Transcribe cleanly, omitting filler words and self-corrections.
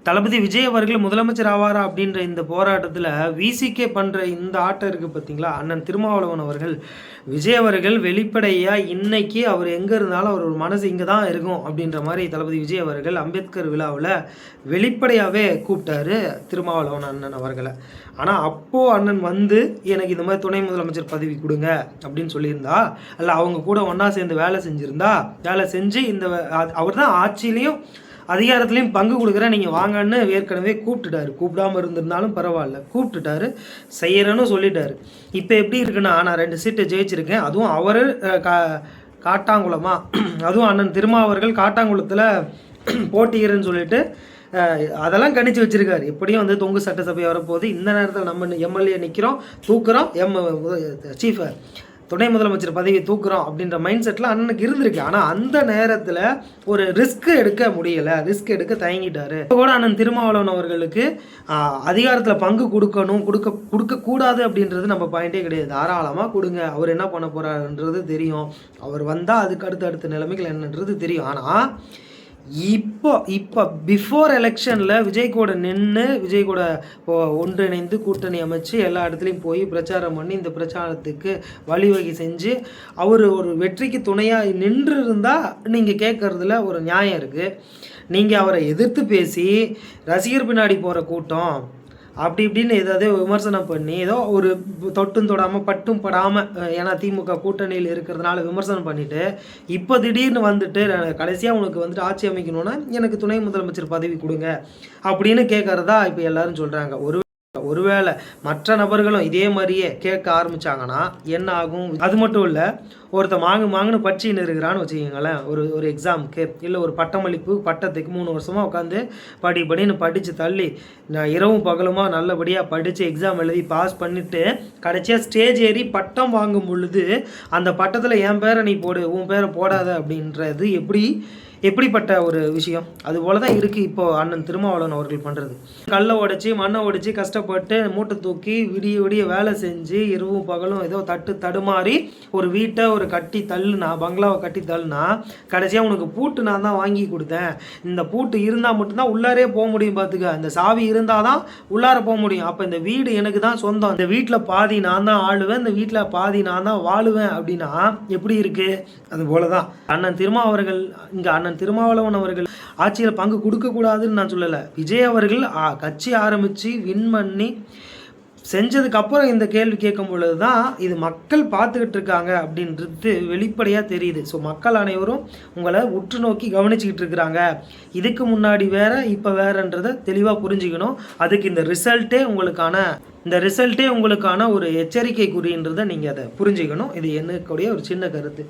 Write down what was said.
தளபதி விஜய் அவர்கள் முதலமைச்சர் ஆவாரா அப்படின்ற இந்த போராட்டத்தில் விசிகே பண்ணுற இந்த ஆட்டம் இருக்குது பார்த்தீங்களா. அண்ணன் திருமாவளவன் அவர்கள் விஜய் அவர்கள் வெளிப்படையாக இன்னைக்கு அவர் எங்கே இருந்தாலும் அவர் ஒரு மனசு இங்கே தான் இருக்கும் அப்படின்ற மாதிரி தளபதி விஜய் அவர்கள் அம்பேத்கர் விழாவில் வெளிப்படையாகவே கூப்பிட்டாரு திருமாவளவன் அண்ணன் அவர்களை. ஆனால் அப்போது அண்ணன் வந்து எனக்கு இந்த மாதிரி துணை முதலமைச்சர் பதவி கொடுங்க அப்படின்னு சொல்லியிருந்தா, அல்ல அவங்க கூட ஒன்றா சேர்ந்து வேலை செஞ்சுருந்தா, வேலை செஞ்சு இந்த அவர் தான் ஆட்சியிலையும் அதிகாரத்துலேயும் பங்கு கொடுக்குறேன் நீங்கள் வாங்கன்னு ஏற்கனவே கூப்பிட்டுட்டாரு. கூப்பிடாமல் இருந்திருந்தாலும் பரவாயில்ல, கூப்பிட்டுட்டாரு, செய்கிறேன்னு சொல்லிட்டாரு. இப்போ எப்படி இருக்குன்னா, நான் 2 சீட்டை ஜெயிச்சிருக்கேன், அதுவும் அவர் காட்டாங்குளமா, அதுவும் அண்ணன் திருமாவர்கள் காட்டாங்குளத்தில் போட்டிக்கிறேன்னு சொல்லிட்டு அதெல்லாம் கணிச்சு வச்சிருக்காரு. எப்படியும் வந்து தொங்கு சட்டசபை வரப்போகுது, இந்த நேரத்தில் நம்ம எம்எல்ஏ நிற்கிறோம், தூக்குறோம், சீஃப் துணை முதலமைச்சர் பதவி தூக்குறோம் அப்படின்ற மைண்ட் செட்டில் அண்ணனுக்கு இருந்திருக்கு. ஆனால் அந்த நேரத்தில் ஒரு ரிஸ்க் எடுக்க முடியலை, ரிஸ்க் எடுக்க தயங்கிட்டாரு. இப்போ கூட அண்ணன் திருமாவளவன் அவர்களுக்கு அதிகாரத்தில் பங்கு கொடுக்கக்கூடாது அப்படின்றது நம்ம பாயிண்டே கிடையாது. தாராளமாக கொடுங்க, அவர் என்ன பண்ண போகிறாருன்றது தெரியும், அவர் வந்தால் அதுக்கு அடுத்த நிலைமைகள் என்னன்றது தெரியும். ஆனால் இப்போ பிஃபோர் எலெக்ஷனில் விஜய் கூட நின்று விஜய் கூட ஒன்றிணைந்து கூட்டணி அமைச்சு எல்லா இடத்துலையும் போய் பிரச்சாரம் பண்ணி இந்த பிரச்சாரத்துக்கு வழிவகை செஞ்சு அவர் ஒரு வெற்றிக்கு துணையாக நின்று இருந்தால் நீங்கள் கேட்குறதுல ஒரு நியாயம் இருக்குது. நீங்கள் அவரை எதிர்த்து பேசி ரசிகர் பின்னாடி போகிற கூட்டம் அப்படி இப்படின்னு ஏதாவது விமர்சனம் பண்ணி ஏதோ ஒரு தொட்டும் தொடாமல் பட்டும் படாமல், ஏன்னா திமுக கூட்டணியில் இருக்கிறதுனால விமர்சனம் பண்ணிவிட்டு இப்போ திடீர்னு வந்துட்டு கடைசியாக உனக்கு வந்துட்டு ஆட்சி அமைக்கணுன்னா எனக்கு துணை முதலமைச்சர் பதவி கொடுங்க அப்படின்னு கேட்குறதா இப்போ எல்லாரும் சொல்கிறாங்க. ஒருவேளை மற்ற நபர்களும் இதே மாதிரியே கேட்க ஆரம்பித்தாங்கன்னா என்ன ஆகும்? அது மட்டும் இல்லை, ஒருத்தர் மாங்குன்னு படிச்சுன்னு இருக்கிறான்னு வச்சுக்கோங்களேன், ஒரு எக்ஸாமுக்கு இல்லை ஒரு பட்டமளிப்பு பட்டத்துக்கு 3 வருஷமாக உட்காந்து படின்னு படித்து தள்ளி நான் இரவும் பகலுமா நல்லபடியாக படித்து எக்ஸாம் எழுதி பாஸ் பண்ணிவிட்டு கடைசியாக ஸ்டேஜ் ஏறி பட்டம் வாங்கும் பொழுது அந்த பட்டத்தில் என் பேரை நீ போடு, உன் பேரை போடாத அப்படின்றது எப்படிப்பட்ட ஒரு விஷயம்? அதுபோல தான் இருக்குது இப்போது அண்ணன் திருமாவளவன் அவர்கள் பண்ணுறது. கல்லை உடைச்சி மண்ணை உடைச்சி கஷ்டப்பட்டு மூட்டை தூக்கி விடிய வேலை செஞ்சு இரவும் பகலும் ஏதோ தடுமாறி ஒரு வீட்டை கட்டி தள்ளுனா, பங்களாவை கட்டி தள்ளுனா, கடைசியாக உனக்கு பூட்டு நான் தான் வாங்கி கொடுத்தேன், இந்த பூட்டு இருந்தால் மட்டும்தான் உள்ளாரே போக முடியும், பார்த்துக்க, இந்த சாவி இருந்தால் தான் உள்ளார போக முடியும், அப்போ இந்த வீடு எனக்கு தான் சொந்தம், இந்த வீட்டில் பாதி நான் தான் ஆளுவேன், இந்த வீட்டில் பாதி நான் தான் வாழுவேன் அப்படின்னா எப்படி இருக்குது? அதுபோல தான் அண்ணன் திருமாவளவன் அவர்கள் ஆட்சியில் பங்கு கொடுக்கக்கூடாதுன்னு நான் சொல்லலை. விஜய் அவர்கள் கட்சி ஆரம்பித்து வின் பண்ணி செஞ்சதுக்கப்புறம் இந்த கேள்வி கேட்கும் பொழுது தான் இது மக்கள் பார்த்துக்கிட்டு இருக்காங்க அப்படின்றது வெளிப்படையாக தெரியுது. ஸோ மக்கள் அனைவரும் உங்களை உற்று நோக்கி கவனிச்சுக்கிட்டு இருக்கிறாங்க. இதுக்கு முன்னாடி வேற இப்போ வேறன்றதை தெளிவாக புரிஞ்சுக்கணும். அதுக்கு இந்த ரிசல்ட்டே உங்களுக்கான ஒரு எச்சரிக்கை குறின்றதை நீங்கள் அதை புரிஞ்சுக்கணும். இது என்னக்கூடிய ஒரு சின்ன கருத்து.